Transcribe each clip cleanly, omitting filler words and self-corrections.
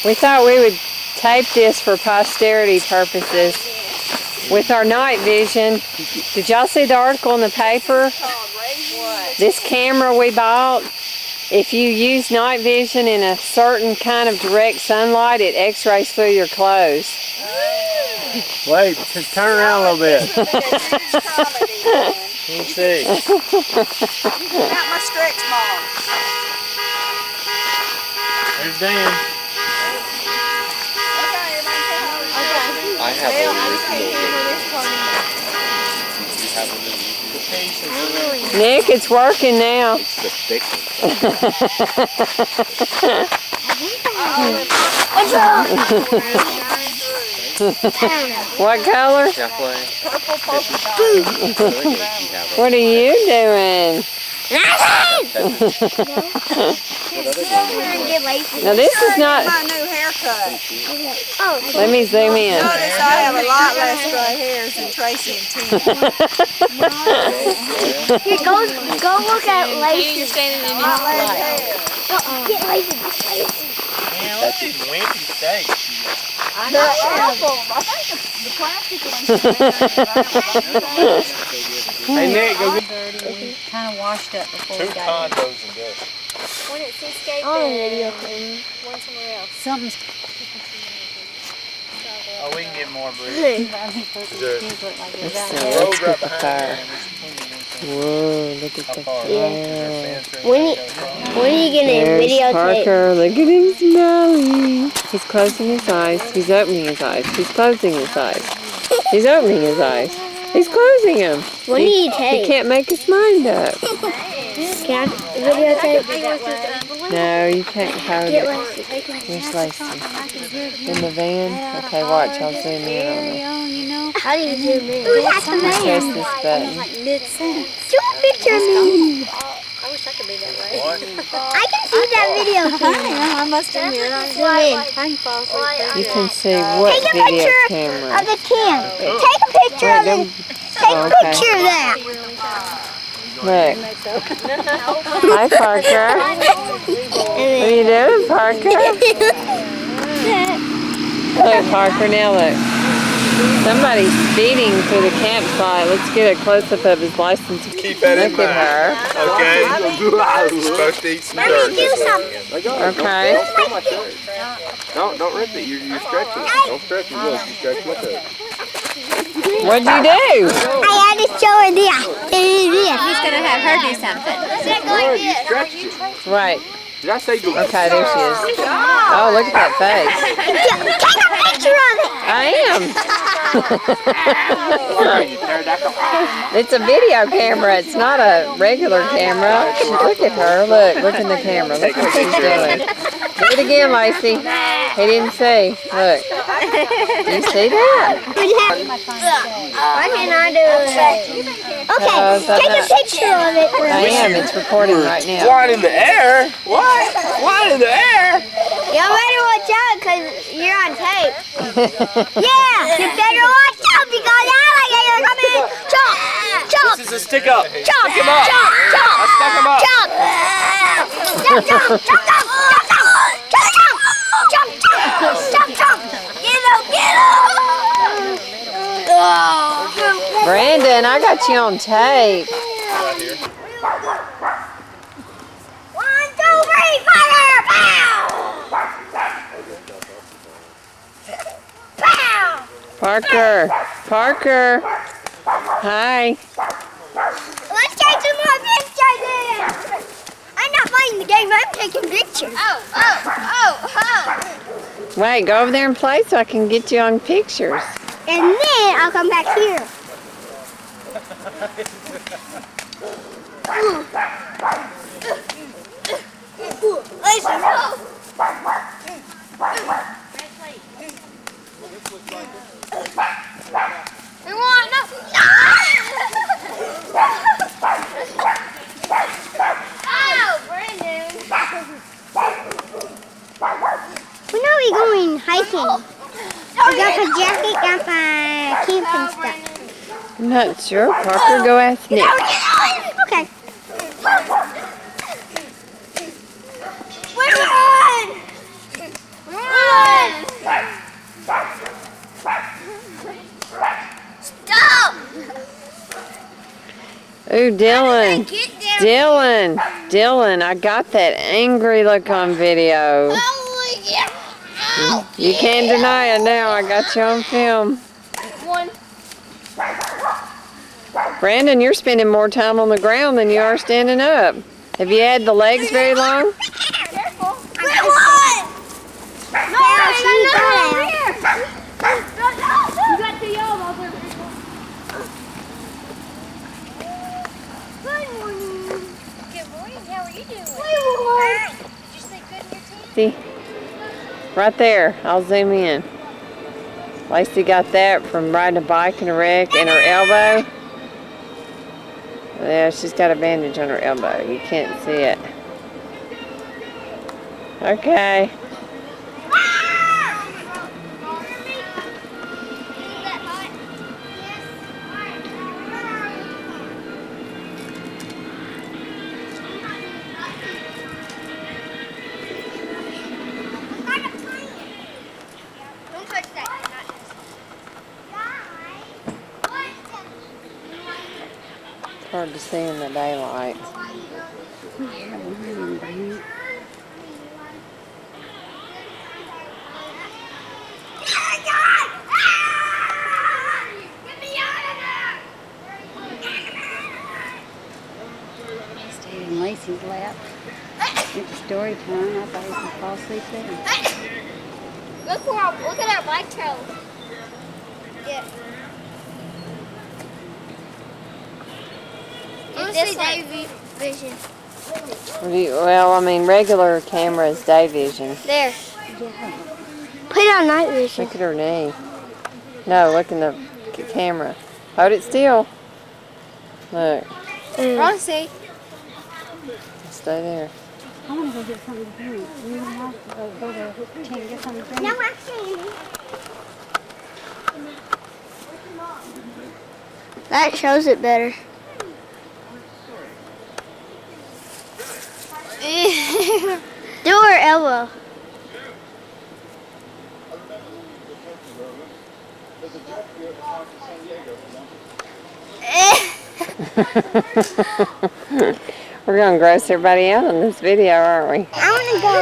We thought we would tape this for posterity purposes with our night vision. Did y'all see the article in the paper? This camera we bought, if you use night vision in a certain kind of direct sunlight, it x-rays through your clothes. Wait, just turn around a little bit. Let's see. Got my stretch marks. There's Dan. I have a Nick, it's working now. It's the thick What color? Purple polka dot. What are you doing? Now this is not. My new haircut. Let me zoom in. Notice I have a lot less gray hairs than Tracy and Tim. Here, go look at Lacey. You're standing in A lot less hair. Get Lacey. Man, that's just wimpy steak. The apple. I think the plastic ones. Hey Nick, go get kind of washed up before we two got condos and go. One at Seascape Oh, and video. one somewhere else. Something's Oh, we can get more bread. Let's get the fire. Whoa, look at the fire. When are you gonna There's videotape? Parker. Look at him smiling. He's closing his eyes. He's opening his eyes. He's closing his eyes. He's opening his eyes. He's closing them. When do you take? He can't make his mind up. Can I videotape? No, you can't hold Get it. Lacey. Here's Lacey. In the van. Okay, watch. I'll zoom in on it. How do you zoom in? Who's at the Press man? this button. Do a picture of me. I wish I could be that way. I can see that video too. I must have Zoom in. I can fall asleep. You can see what Take a video picture camera. of the can. Take a picture of it. Take a picture of that. Look. Hi, Parker. What are you doing, Parker? Look, Parker, now look. Somebody's speeding through the campsite. Let's get a close-up of his license. Keep that in Look at her. Okay. You're supposed to eat some Let dirt. me do something. Okay. Don't rip it. You're stretching. Don't stretch it. Look, you stretch my toe. What'd you do? I had to show her this. He's going to have her do something. Lord, you stretched it. Right. Did I say go? Okay, there she is. Oh, look at that face. Take a picture of it. I am. It's a video camera. It's not a regular camera. Look at her. Look in the camera. Look what she's doing. Do it again, Lacey. He didn't see. Look. Do you see that? Why can't I do it? Okay, take a picture of it. I am. It's recording right now. Wine in the air? What? Wine in the air? Y'all better watch out because you're on tape. Yeah, you better watch out because alligators are coming. Chomp, chomp, This is a stick up. chomp, Stick him up. chomp, chomp, Stuck him up. chomp, chomp, chomp, chomp, chomp, chomp, chomp, chomp, chomp. Get him, get him. Brandon, I got you on tape. 1, 2, 3, fire! Pow! Pow! Parker. Parker. Hi. Let's take some more pictures then. I'm not playing the game, I'm taking pictures. Oh. Wait, go over there and play so I can get you on pictures. And then I'll come back here. Listen, no. We want no. Oh, Brandon. When are we going hiking? I got my jacket, got my camping stuff. I'm not sure. Parker, go ask Nick. Okay. Stop! Ooh, Dylan. Get down. Dylan, I got that angry look on video. Oh, yeah. Ow. You can't deny it now. I got you on film. One. Brandon, you're spending more time on the ground than you are standing up. Have you had the legs very long? Careful. What? No, over here. You got the elbows over here. Good morning. Good morning. How are you doing? Good morning. Did you say good in your team? See? Right there. I'll zoom in. Lacey got that from riding a bike in a wreck in her elbow. Yeah, she's got a bandage on her elbow. You can't see it. Okay. Don't touch that. It's hard to see in the daylight. Stayed in Lacey's lap. It's story time. I thought he could fall asleep there. Look at our bike trail. Yeah. Let's see day vision. Well, I mean, regular camera is day vision. There. Put it on night vision. Look at her knee. No, look in the camera. Hold it still. Look. Rossi. Stay there. I want to go get something to drink. We don't have to go to King and get something to drink. No, I'm seeing. That shows it better. Do her elbow. We're going to gross everybody out on this video, aren't we? I want to go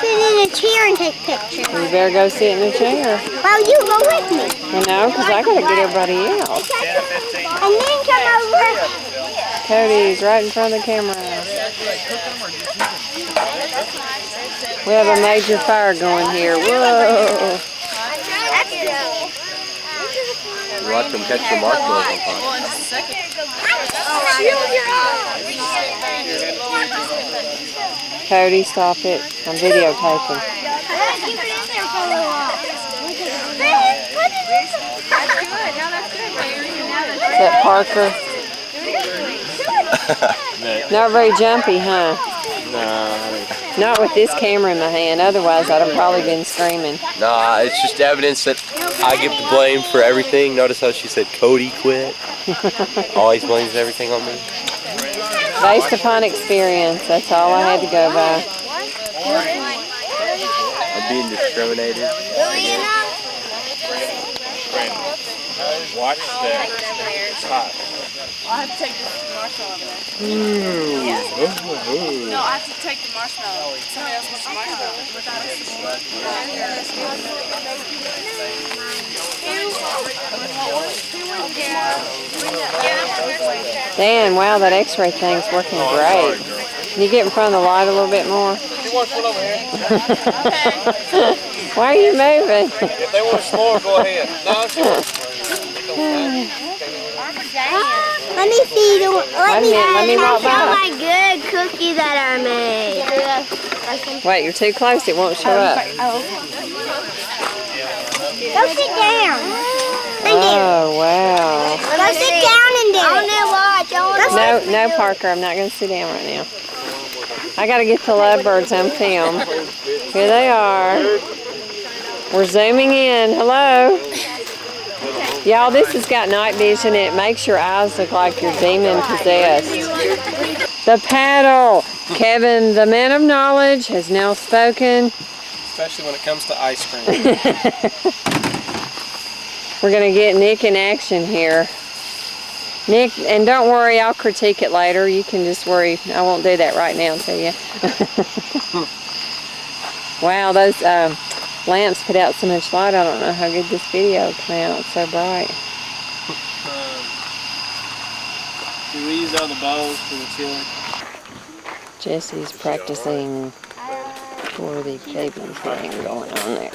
sit in a chair and take pictures. You better go sit in the chair. Well, you go with me. I know, because I got to get everybody out. And then come over. Cody's right in front of the camera. We have a major fire going here. Whoa! You watch them catch the marshmallows on fire. Cody, stop it. I'm videotaping. Is that Parker? Not very jumpy, huh? No. Not with this camera in my hand. Otherwise, I'd have probably been screaming. Nah, it's just evidence that I get the blame for everything. Notice how she said Cody quit. Always blames everything on me. Based upon experience, that's all I had to go by. I'm being discriminated. Watch that. It's hot. I'll have to take the marshmallow there. Yeah. No, I have to take the marshmallow. Somebody else wants the marshmallow. Dan, wow, that x-ray thing's working great. Can you get in front of the light a little bit more? She wants one over here. Why are you moving? If they want a s'more, go ahead. No, it's yours. Let me see the. Let me walk show by. my good cookie that I made. Wait, you're too close. It won't show up. Go sit down. Oh, wow. Go sit down and do it. No, Parker, I'm not going to sit down right now. I got to get the lovebirds on film. Here they are. We're zooming in. Hello. Y'all, this has got night vision and it makes your eyes look like you're demon possessed. The paddle. Kevin, the man of knowledge, has now spoken. especially when it comes to ice cream. We're going to get Nick in action here. Nick, and don't worry, I'll critique it later. You can just worry. I won't do that right now to you. Wow, those lamps put out so much light. I don't know how good this video will come out. It's so bright. Do we use all the balls for the chili? Jesse's practicing for the caving thing going on there.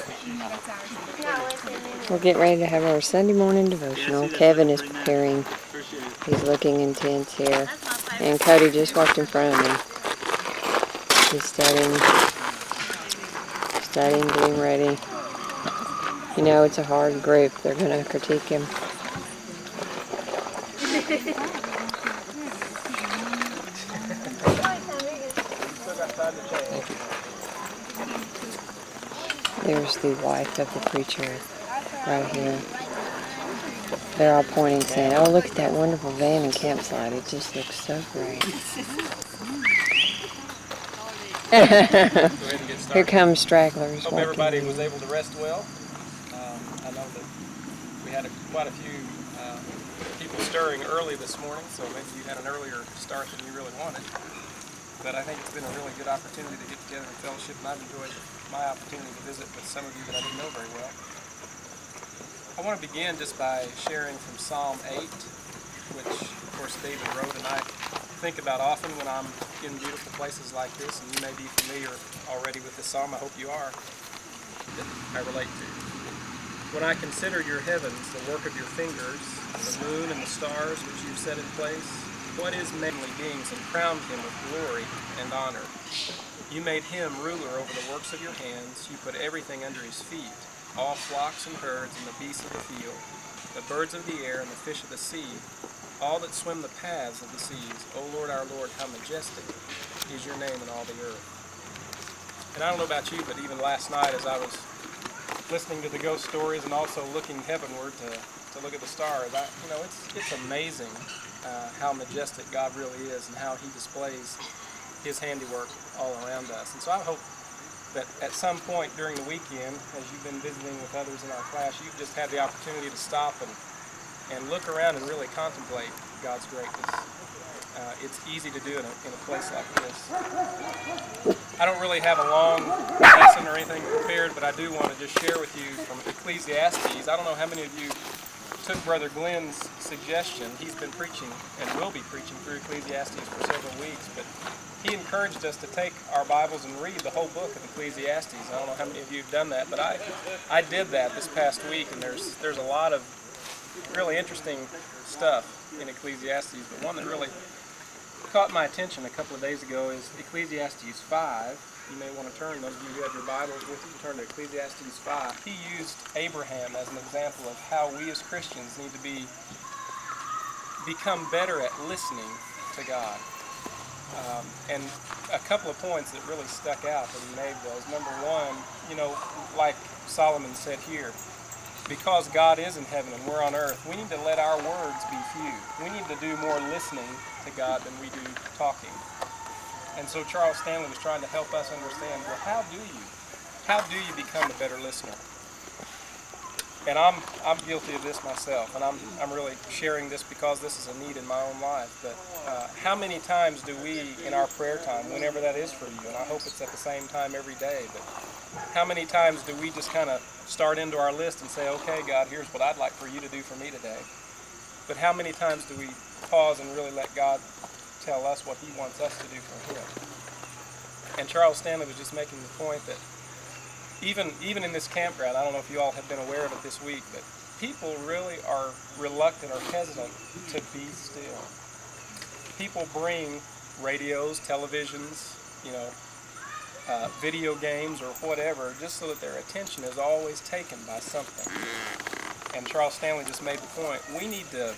We're getting ready to have our Sunday morning devotional. Kevin is preparing. He's looking intense here. And Cody just walked in front of me. He's studying, getting ready. You know, it's a hard group. They're going to critique him. There's the wife of the preacher right here. They're all pointing, saying, "Oh, look at that wonderful van and campsite. It just looks so great." Here comes stragglers. Hope everybody was able to rest well. I know that we had quite a few people stirring early this morning, so maybe you had an earlier start than you really wanted. But I think it's been a really good opportunity to get together and fellowship, and I've enjoyed my opportunity to visit with some of you that I didn't know very well. I want to begin just by sharing from Psalm 8, which, of course, David wrote, and I think about often when I'm in beautiful places like this, and you may be familiar already with this psalm, I hope you are, that I relate to. When I consider your heavens, the work of your fingers, the moon and the stars which you've set in place, what is manly beings, and crowned him with glory and honor? You made him ruler over the works of your hands. You put everything under his feet, all flocks and herds and the beasts of the field, the birds of the air and the fish of the sea, all that swim the paths of the seas. O Lord, our Lord, how majestic is your name in all the earth. And I don't know about you, but even last night as I was listening to the ghost stories and also looking heavenward to look at the stars, it's amazing how majestic God really is and how he displays his handiwork all around us. And so I hope that at some point during the weekend, as you've been visiting with others in our class, you've just had the opportunity to stop and look around and really contemplate God's greatness. It's easy to do in a place like this. I don't really have a long lesson or anything prepared, but I do want to just share with you from Ecclesiastes. I don't know how many of you took Brother Glenn's suggestion. He's been preaching and will be preaching through Ecclesiastes for several weeks, but he encouraged us to take our Bibles and read the whole book of Ecclesiastes. I don't know how many of you have done that, but I did that this past week, and there's a lot of really interesting stuff in Ecclesiastes, but one that really caught my attention a couple of days ago is Ecclesiastes 5. You may want to turn, those of you who have your Bibles with you, turn to Ecclesiastes 5. He used Abraham as an example of how we as Christians need to become better at listening to God. And a couple of points that really stuck out that he made was, number one, like Solomon said here, because God is in heaven and we're on earth, we need to let our words be few. We need to do more listening to God than we do talking. And so Charles Stanley was trying to help us understand, well, how do you become a better listener? And I'm guilty of this myself, and I'm really sharing this because this is a need in my own life. But how many times do we, in our prayer time, whenever that is for you, and I hope it's at the same time every day, but how many times do we just kind of start into our list and say, okay, God, here's what I'd like for you to do for me today. But how many times do we pause and really let God tell us what he wants us to do for him? And Charles Stanley was just making the point that even in this campground, I don't know if you all have been aware of it this week, but people really are reluctant or hesitant to be still. People bring radios, televisions, video games or whatever, just so that their attention is always taken by something. And Charles Stanley just made the point, we need to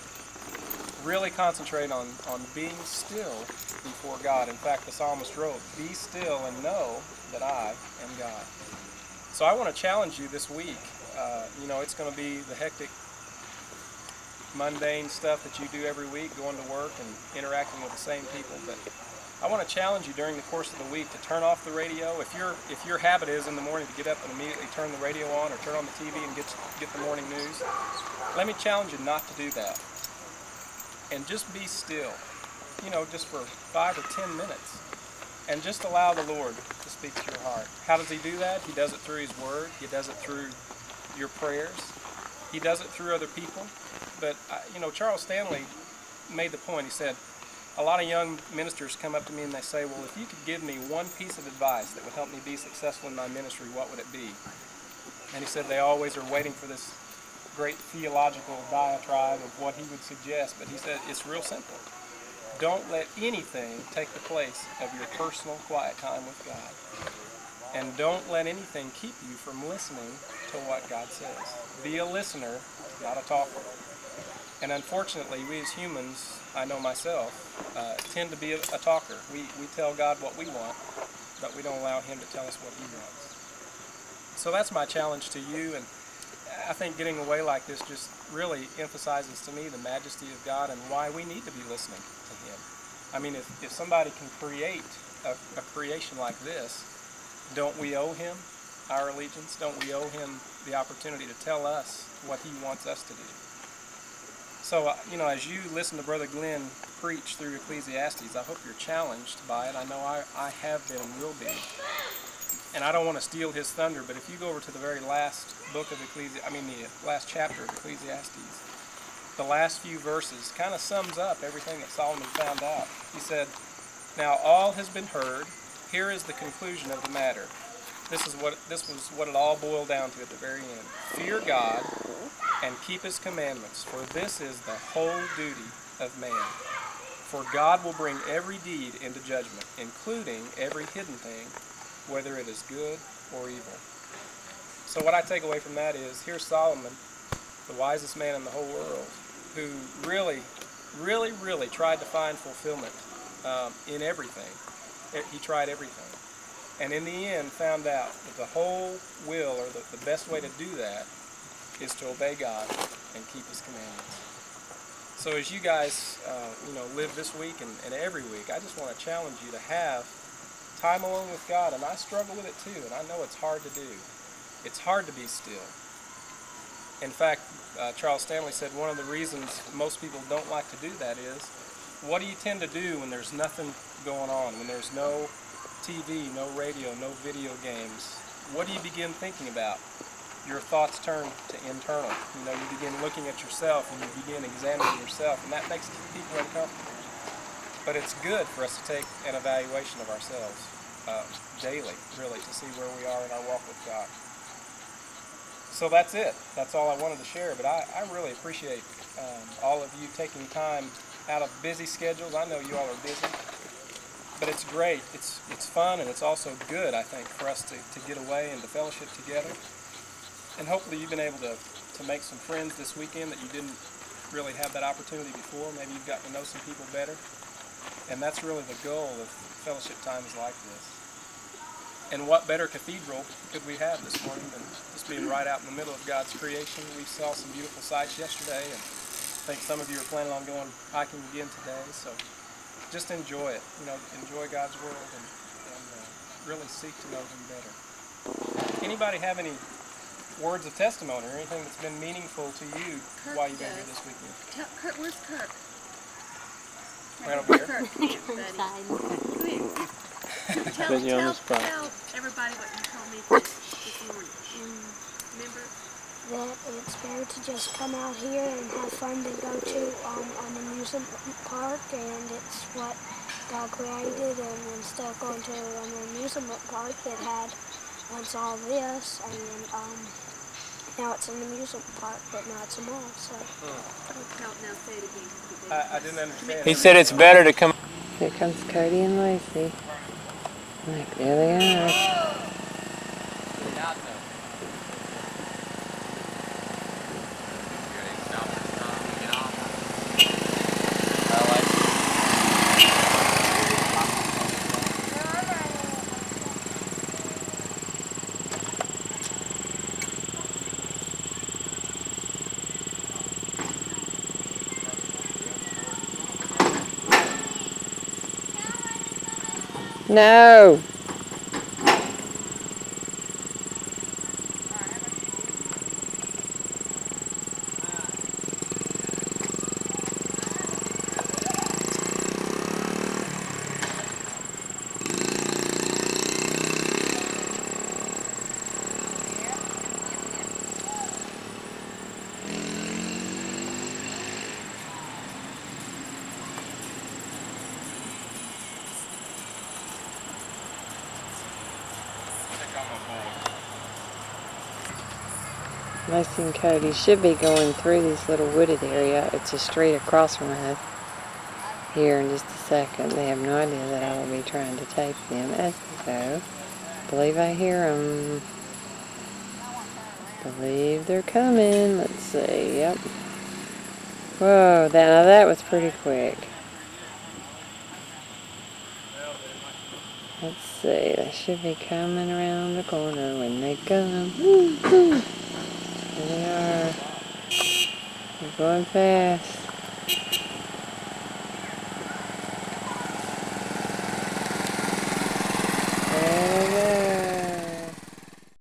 really concentrate on being still before God. In fact, the psalmist wrote, "Be still and know that I am God." So I want to challenge you this week. It's going to be the hectic, mundane stuff that you do every week, going to work and interacting with the same people. But I want to challenge you during the course of the week to turn off the radio. If your habit is in the morning to get up and immediately turn the radio on or turn on the TV and get the morning news, let me challenge you not to do that. And just be still, just for 5 or 10 minutes. And just allow the Lord to speak to your heart. How does he do that? He does it through his word. He does it through your prayers. He does it through other people. But, Charles Stanley made the point. He said, a lot of young ministers come up to me and they say, well, if you could give me one piece of advice that would help me be successful in my ministry, what would it be? And he said they always are waiting for this great theological diatribe of what he would suggest. But he said it's real simple. Don't let anything take the place of your personal quiet time with God. And don't let anything keep you from listening to what God says. Be a listener, not a talker. And unfortunately, we as humans, I know myself, tend to be a talker. We tell God what we want, but we don't allow him to tell us what he wants. So that's my challenge to you, and I think getting away like this just really emphasizes to me the majesty of God and why we need to be listening to him. I mean, if somebody can create a creation like this, don't we owe him our allegiance? Don't we owe him the opportunity to tell us what he wants us to do? So, as you listen to Brother Glenn preach through Ecclesiastes, I hope you're challenged by it. I know I have been and will be. And I don't want to steal his thunder, but if you go over to the very last book of the last chapter of Ecclesiastes, the last few verses kind of sums up everything that Solomon found out. He said, now all has been heard. Here is the conclusion of the matter. This was what it all boiled down to at the very end. Fear God and keep his commandments, for this is the whole duty of man. For God will bring every deed into judgment, including every hidden thing, whether it is good or evil. So what I take away from that is, here's Solomon, the wisest man in the whole world, who really, really, really tried to find fulfillment in everything. He tried everything. And in the end found out that the whole will, or the best way to do that, is to obey God and keep his commandments. So as you guys live this week and every week, I just want to challenge you to have time alone with God. And I struggle with it too, and I know it's hard to do. It's hard to be still. In fact, Charles Stanley said one of the reasons most people don't like to do that is, what do you tend to do when there's nothing going on, when there's no TV, no radio, no video games? What do you begin thinking about? Your thoughts turn to internal. You begin looking at yourself and you begin examining yourself, and that makes people uncomfortable. But it's good for us to take an evaluation of ourselves daily, really, to see where we are in our walk with God. So that's it. That's all I wanted to share. But I really appreciate all of you taking time out of busy schedules. I know you all are busy. But it's great. It's fun, and it's also good, I think, for us to get away and to fellowship together. And hopefully you've been able to make some friends this weekend that you didn't really have that opportunity before. Maybe you've gotten to know some people better. And that's really the goal of fellowship times like this. And what better cathedral could we have this morning than just being right out in the middle of God's creation? We saw some beautiful sights yesterday, and I think some of you are planning on going hiking again today. So just enjoy it. Enjoy God's world and really seek to know him better. Anybody have any words of testimony or anything that's been meaningful to you while you've been here this weekend? Kurt, where's Kurt? Right over here. Kurt, come here, buddy. Tell everybody what you told me this morning. Remember? That it's better to just come out here and have fun than go to an amusement park, and it's what God created, and instead of going to an amusement park that had once all this, and now it's an amusement park, but now it's a mall, so. Now say it again. I didn't understand. He said it's better to come. Here comes Cody and Lacey. Look, there they are. No. Lacey and Cody should be going through this little wooded area. It's a street across from us here in just a second. They have no idea that I will be trying to tape them as they go. I believe I hear them. I believe they're coming. Let's see. Yep. Whoa, that was pretty quick. Let's see. They should be coming around the corner when they come. Woo, woo. There they are. They're going fast.